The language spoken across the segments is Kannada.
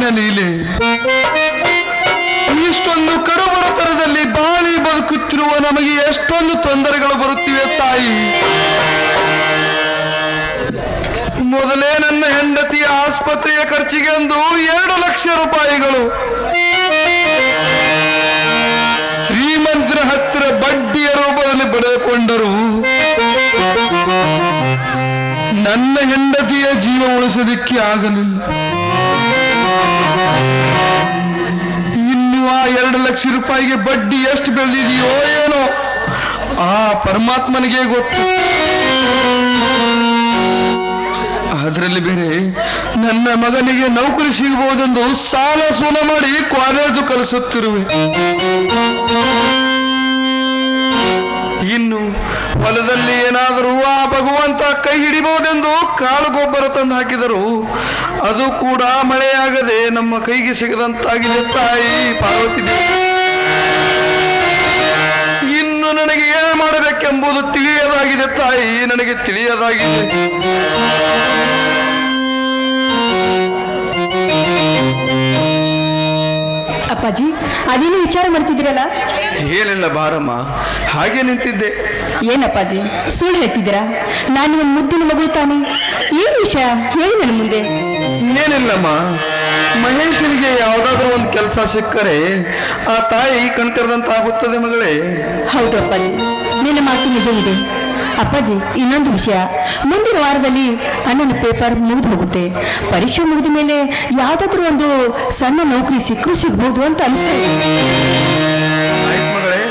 ನಿನ್ನ ಲೀಲೆ. ಇಷ್ಟೊಂದು ಕಡುಬಡತನದಲ್ಲಿ ಬಾಳಿ ಬದುಕುತ್ತಿರುವ ನಮಗೆ ಎಷ್ಟೊಂದು ತೊಂದರೆಗಳು ಬರುತ್ತಿವೆ ತಾಯಿ. ಮೊದಲೇ ನನ್ನ ಹೆಂಡತಿಯ ಆಸ್ಪತ್ರೆಯ ಖರ್ಚಿಗೆ ಒಂದು 2 ಲಕ್ಷ ರೂಪಾಯಿಗಳು, ಶ್ರೀಮಂತರ ಹತ್ತಿರ ಬಡ್ಡಿಯ ರೂಪದಲ್ಲಿ ಪಡೆದುಕೊಂಡರು. ನನ್ನ ಹೆಂಡತಿಯ ಜೀವ ಉಳಿಸೋದಕ್ಕೆ ಆಗಲಿಲ್ಲ. ಇನ್ನು ಆ 2 ಲಕ್ಷ ರೂಪಾಯಿಗೆ ಬಡ್ಡಿ ಎಷ್ಟು ಬೆಳೆದಿದೆಯೋ ಏನೋ ಆ ಪರಮಾತ್ಮನಿಗೆ ಗೊತ್ತು. ಅದರಲ್ಲಿ ಬೇರೆ ನನ್ನ ಮಗನಿಗೆ ನೌಕರಿ ಸಿಗಬಹುದೆಂದು ಸಾಲ ಸೂಲ ಮಾಡಿ ಕಾಲೇಜು ಕಲಿಸುತ್ತಿರುವೆ. ಇನ್ನು ಹೊಲದಲ್ಲಿ ಏನಾದರೂ ಆ ಭಗವಂತ ಕೈ ಹಿಡಿಬಹುದೆಂದು ಕಾಳು ಗೊಬ್ಬರ ತಂದು ಹಾಕಿದರು, ಅದು ಕೂಡ ಮಳೆಯಾಗದೆ ನಮ್ಮ ಕೈಗೆ ಸಿಗದಂತಾಗಿದೆ ತಾಯಿ ಪಾರ್ವತಿ. ಇನ್ನು ನನಗೆ ಏನು ಮಾಡಬೇಕೆಂಬುದು ತಿಳಿಯದಾಗಿದೆ ತಾಯಿ, ನನಗೆ ತಿಳಿಯದಾಗಿದೆ. ಅಪ್ಪಾಜಿ, ಅದೇನು ವಿಚಾರ ಮಾಡ್ತಿದ್ದೀರಲ್ಲ? ಏನಿಲ್ಲ ಬಾರಮ್ಮ, ಹಾಗೆ ನಿಂತಿದ್ದೆ. ಏನಪ್ಪಾಜಿ ಸುಳ್ಳು ಹೇಳ್ತಿದ್ದೀರಾ? ನಾನು ಒಂದು ಮುದ್ದಿನ ಮಗಳು ತಾನೆ. ಏನು ವಿಷಯ ಹೇಳಿ ನನ್ನ ಮುಂದೆ. ಏನಿಲ್ಲಮ್ಮ, ಮಹೇಶನಿಗೆ ಯಾವುದಾದ್ರೂ ಒಂದು ಕೆಲಸ ಸಿಕ್ಕರೆ ಆ ತಾಯಿ ಕಣ್ಕರ್ದಂತಾಗುತ್ತದೆ ಮಗಳೇ. ಹೌದು ಅಪ್ಪಾಜಿ, ನಿನ್ನ ಮಾತು ನಿಜವಿದೆ. ಅಪ್ಪಾಜಿ, ಇನ್ನೊಂದು ವಿಷಯ, ಮುಂದಿನ ವಾರದಲ್ಲಿ ಅಣ್ಣನ ಪೇಪರ್ ಮುಗಿದು ಹೋಗುತ್ತೆ. ಪರೀಕ್ಷೆ ಮುಗಿದ ಮೇಲೆ ಯಾವುದಾದ್ರೂ ಒಂದು ಸಣ್ಣ ನೌಕರಿ ಸಿಗ್ಬೋದು ಅಂತ ಅನಿಸ್ತಾ ಇದೆ. ಆಯ್ತು ಮಗಳೇ,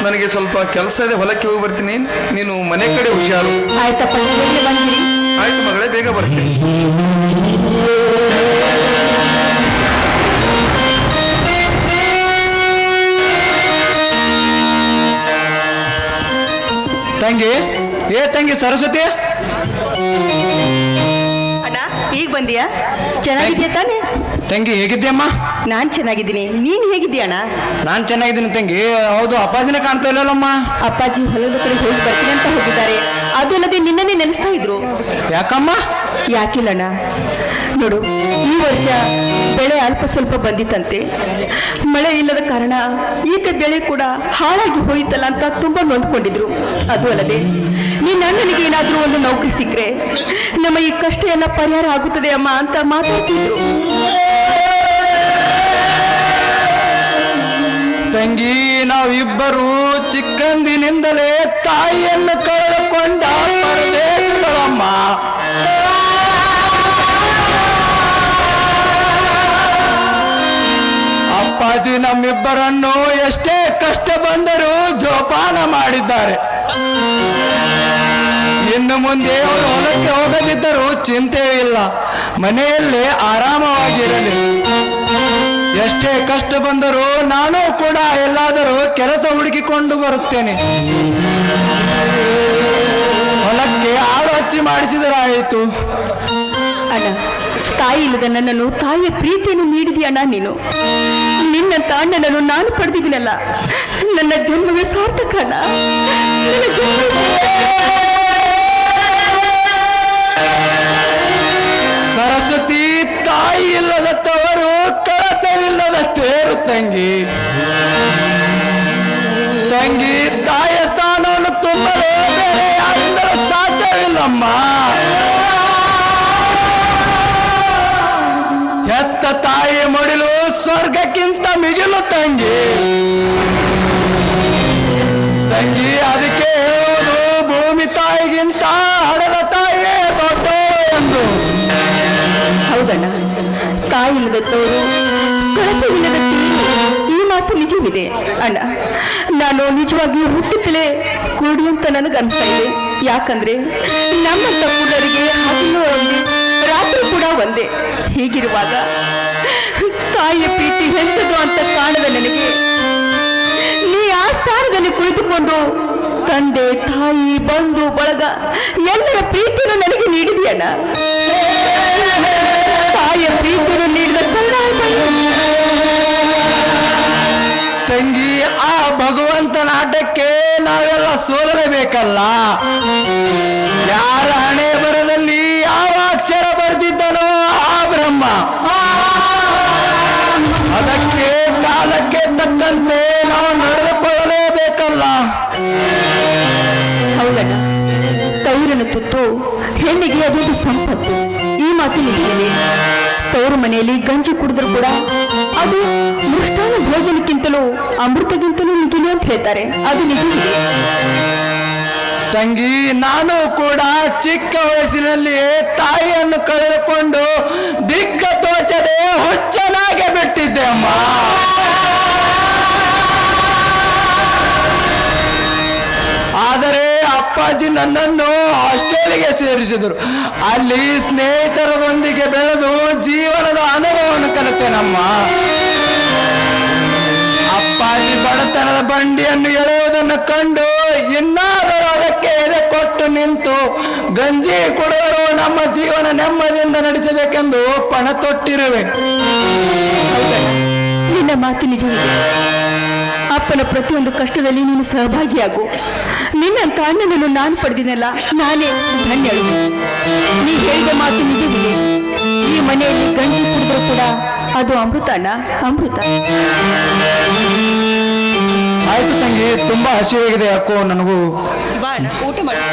ನನಗೆ ಸ್ವಲ್ಪ ಕೆಲಸ ಇದೆ, ಹೊಲಕ್ಕೆ ಹೋಗಿ ಬರ್ತೀನಿ. ನೀನು ಮನೆ ಕಡೆ ಹುಷಾರು. ಆಯ್ತಪ್ಪ, ಬಂದಿರಿ. ಆಯ್ತು ಮಗಳೇ, ಬೇಗ ಬರ್ತೀನಿ. ತಂಗಿ, ತಂಗಿ ಸರಸ್ವತಿ, ಅಣ್ಣ ಈಗ ಬಂದಿಯಾ? ಚೆನ್ನಾಗಿದ್ಯಾ ತಾನೆ? ತಂಗಿ ಹೇಗಿದ್ಯಮ್ಮ? ನಾನ್ ಚೆನ್ನಾಗಿದ್ದೀನಿ, ನೀನ್ ಹೇಗಿದ್ದೀಯ ಅಣ್ಣ? ನಾನ್ ಚೆನ್ನಾಗಿದ್ದೀನಿ ತಂಗಿ. ಹೌದು, ಅಪ್ಪಾಜಿನ ಕಾಣ್ತಾ ಇಲ್ಲಲ್ಲಮ್ಮ? ಅಪ್ಪಾಜಿ ಹೊಲದ ಕಡೆ ಹೋಗಿ ಬರ್ತೀನಿ ಅಂತ ಹೋಗಿದ್ದಾರೆ. ಅದು ಅಲ್ಲದೆ ನಿನ್ನನ್ನೇ ನೆನೆಸ್ತಾ ಇದ್ರು. ಯಾಕಮ್ಮ? ಯಾಕಿಲ್ಲಣ್ಣ, ನೋಡು, ಈ ವರ್ಷ ಬೆಳೆ ಅಲ್ಪ ಸ್ವಲ್ಪ ಬಂದಿತ್ತಂತೆ. ಮಳೆ ಇಲ್ಲದ ಕಾರಣ ಈಗ ಬೆಳೆ ಕೂಡ ಹಾಳಾಗಿ ಹೋಯಿತಲ್ಲ ಅಂತ ತುಂಬಾ ನೊಂದ್ಕೊಂಡಿದ್ರು. ಅದು ಅಲ್ಲದೆ ನಿನ್ನ ಅಣ್ಣನಿಗೆ ಏನಾದ್ರೂ ಒಂದು ನೌಕರಿ ಸಿಕ್ಕರೆ ನಮ್ಮ ಈ ಕಷ್ಟ ಎಲ್ಲ ಪರಿಹಾರ ಆಗುತ್ತದೆ ಅಮ್ಮ ಅಂತ ಮಾತಾಡ್ತಿದ್ರು. ತಂಗಿ, ನಾವಿಬ್ಬರು ಚಿಕ್ಕಂದಿನಿಂದಲೇ ತಾಯಿಯನ್ನು ಕಳೆದುಕೊಂಡ ಪರದೇಶಗಳಮ್ಮ. ಅಪ್ಪಾಜಿ ನಮ್ಮಿಬ್ಬರನ್ನು ಎಷ್ಟೇ ಕಷ್ಟ ಬಂದರೂ ಜೋಪಾನ ಮಾಡಿದ್ದಾರೆ. ಇನ್ನು ಮುಂದೆ ಅವರು ಹೊಲಕ್ಕೆ ಹೋಗದಿದ್ದರೂ ಚಿಂತೆ ಇಲ್ಲ, ಮನೆಯಲ್ಲೇ ಆರಾಮವಾಗಿರಲಿ. ಎಷ್ಟೇ ಕಷ್ಟ ಬಂದರೂ ನಾನು ಕೂಡ ಎಲ್ಲಾದರೂ ಕೆಲಸ ಹುಡುಕಿಕೊಂಡು ಬರುತ್ತೇನೆ. ಹೊಲಕ್ಕೆ ಆಳು ಹಚ್ಚಿ ಮಾಡಿಸಿದರಾಯಿತು. ಅಣ್ಣ, ತಾಯಿ ಇಲ್ಲದ ನನ್ನನ್ನು ತಾಯಿಯ ಪ್ರೀತಿಯನ್ನು ನೀಡಿದೆಯಣ್ಣ ನೀನು. ನಿನ್ನಂತ ಅಣ್ಣನನ್ನು ನಾನು ಪಡೆದಿದ್ದೀನಲ್ಲ, ನನ್ನ ಜನ್ಮವೇ ಸಾರ್ಥಕ ಅಣ್ಣ. ಸರಸ್ವತಿ, ತಾಯಿ ಇಲ್ಲದ ತವರು ಕಳಸವಿಲ್ಲದ ತೇರು ತಂಗಿ. ತಂಗಿ, ತಾಯಿಯ ಸ್ಥಾನವನ್ನು ತುಂಬಲು ಬೇರೆ ಯಾರಿಂದಲೂ ಸಾಧ್ಯವಿಲ್ಲಮ್ಮ. ಹೆತ್ತ ತಾಯಿ ಮಡಿಲು ಸ್ವರ್ಗಕ್ಕಿಂತ ಮಿಗಿಲು ತಂಗಿ. ತಂಗಿ, ಅದಕ್ಕೆ ಹೇಳೋದು ಭೂಮಿ ತಾಯಿಗಿಂತ ಹಡದ ತಾಯಿಯೇ ದೊಡ್ಡವರು ಎಂದು. ಹೌದಣ್ಣ, ತಾಯಿ ಇಲ್ಲದ ತವರು ಕಳಸವಿಲ್ಲದ ಈ ಮಾತು ನಿಜವಿದೆ ಅಣ್ಣ. ನಾನು ನಿಜವಾಗಿಯೂ ಹುಟ್ಟಿದ್ದಲೇ ಕೂಡಿ ಅಂತ ನನಗನ್ಸ್ತಾ ಇದೆ. ಯಾಕಂದ್ರೆ ನಮ್ಮಂತ ಕೂಡರಿಗೆ ಹಗಲು ಒಂದೇ, ರಾತ್ರಿ ಕೂಡ ಒಂದೇ. ಹೀಗಿರುವಾಗ ತಾಯಿಯ ಪ್ರೀತಿ ಎಂಥದ್ದು ಅಂತ ಕಾಣದ ನನಗೆ ನೀ ಆ ಸ್ಥಾನದಲ್ಲಿ ಕುಳಿತುಕೊಂಡು ತಂದೆ, ತಾಯಿ, ಬಂಧು ಬಳಗ ಎಲ್ಲರ ಪ್ರೀತಿಯನ್ನು ನನಗೆ ನೀಡಿದೆಯಣ್ಣ. ತಾಯಿಯ ಪ್ರೀತಿಯನ್ನು ನೀಡಿದ ತಂಗಿ, ಆ ಭಗವಂತನ ಆಟಕ್ಕೆ ನಾವೆಲ್ಲ ಸೋಲಲೇಬೇಕಲ್ಲ. ಯಾರ ಹಣೆ ಬರದಲ್ಲಿ ಯಾವ ಅಕ್ಷರ ಬರೆದಿದ್ದನೋ ಆ ಬ್ರಹ್ಮ ಕಾಲಕ್ಕೆ ತಕ್ಕಂತೆ ನಾವು ನಡೆದುಕೊಳ್ಳಲೇಬೇಕಲ್ಲ. ಹೌದಣ್ಣ, ತವರಿನ ತುತ್ತು ಹೆಣ್ಣಿಗೆ ಅದೊಂದು ಸಂಪತ್ತು. ಈ ಮಾತು ನಿಜವೇ. ತವರು ಮನೆಯಲ್ಲಿ ಗಂಜಿ ಕುಡಿದ್ರು ಕೂಡ ಅದು ಮೃಷ್ಟಾನ್ನ ಭೋಜನಕ್ಕಿಂತಲೂ ಅಮೃತಗಿಂತಲೂ ಮಿಗಿಲು ಅಂತ ಹೇಳ್ತಾರೆ. ಅದು ನಿಜವಿದೆ ತಂಗಿ. ನಾನು ಕೂಡ ಚಿಕ್ಕ ವಯಸ್ಸಿನಲ್ಲಿ ತಾಯಿಯನ್ನು ಕಳೆದುಕೊಂಡು ದಿಕ್ಕ ತೋಚದೆ ಹುಚ್ಚನಾಗೆ ಬಿಟ್ಟಿದ್ದೆ ಅಮ್ಮ. ಆದರೆ ಅಪ್ಪಾಜಿ ನನ್ನನ್ನು ಹಾಸ್ಟೆಲ್ಗೆ ಸೇರಿಸಿದರು. ಅಲ್ಲಿ ಸ್ನೇಹಿತರದೊಂದಿಗೆ ಬೆಳೆದು ಜೀವನದ ಅನುಭವವನ್ನು ಕಲಿತೇನಮ್ಮ. ಅಪ್ಪಾಜಿ ಬಡತನದ ಬಂಡಿಯನ್ನು ಎಳೆಯುವುದನ್ನು ಕಂಡು ಇನ್ನಾದರೂ ಅದಕ್ಕೆ ಎದೆ ಕೊಟ್ಟು ನಿಂತು ಗಂಜಿ ಕುಡಿದರು ನಮ್ಮ ಜೀವನ ನೆಮ್ಮದಿಯಿಂದ ನಡೆಸಬೇಕೆಂದು ಪಣ ತೊಟ್ಟಿರುವೆ. ನಿನ್ನ ಮಾತು ನಿಜವಿದೆ. ಅಪ್ಪನ ಪ್ರತಿಯೊಂದು ಕಷ್ಟದಲ್ಲಿ ನೀನು ಸಹಭಾಗಿಯಾಗು. ನಿನ್ನಂತ ಅಣ್ಣನನ್ನು ನಾನು ಪಡೆದಿನಲ್ಲ, ನಾನೇ ಧನ್ಯಳು. ನೀ ಹೇಳಿದ ಮಾತು ನಿಜವಿದೆ. ಈ ಮನೆಯಲ್ಲಿ ಗಂಜಿ ಕುಡಿದ್ರು ಕೂಡ ಅದು ಅಮೃತ ಅಣ್ಣ, ಅಮೃತ. ಆಯ್ತು ತಂಗಿ, ತುಂಬಾ ಹಸಿವಾಗಿದೆ ಯಾಕೋ ನನಗೂ. ಬಾ ಅಣ್ಣ, ಊಟ ಮಾಡಿ.